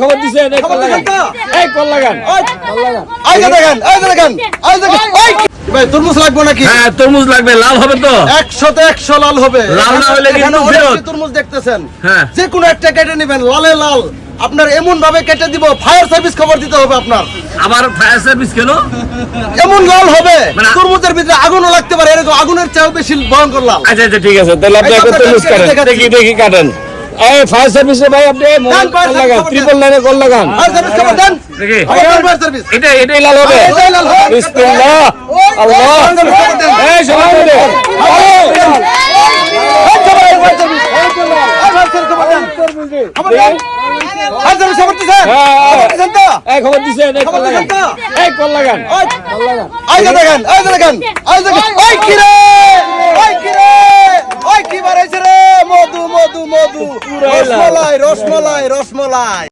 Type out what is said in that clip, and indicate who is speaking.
Speaker 1: খবর দিছেন
Speaker 2: ভাই তরমুজ লাগবে নাকি?
Speaker 1: হ্যাঁ তরমুজ লাগবে, লাল হবে তো?
Speaker 2: 100তে 100 লাল হবে।
Speaker 1: লাল না হলে কিন্তু ফেরত।
Speaker 2: তরমুজ দেখতেছেন,
Speaker 1: হ্যাঁ
Speaker 2: যে কোনো একটা কেটে নেবেন, লালে লাল। আপনার এমন ভাবে কেটে দিব, ফায়ার সার্ভিস খবর দিতে হবে আপনার।
Speaker 1: আবার ফায়ার সার্ভিস কেন?
Speaker 2: এমন লাল হবে
Speaker 1: মানে
Speaker 2: তরমুজের ভিতরে আগুনও লাগতে পারে, এরকম আগুনের চেয়েও বেশি ভয়ঙ্কর লাল।
Speaker 1: আচ্ছা আচ্ছা ঠিক আছে, তাহলে আপনি একটা তরমুজ কাটেন, দেখি কাটেন। এই ফায়ার সার্ভিসে ভাই আপনি কল লাগান, ট্রিপল লাইনে কল লাগান।
Speaker 2: ফায়ার সার্ভিস খবর দেন,
Speaker 1: দেখি
Speaker 2: ফায়ার সার্ভিস।
Speaker 1: এটাই লাল হবে।
Speaker 2: এটাই লাল হবে।
Speaker 1: বিসমিল্লাহ আল্লাহ। এই সবাই মিলে খবর দিছেন, কল লাগান।
Speaker 2: মধু মধু মধু, রসমলাই রসমলাই রসমলাই।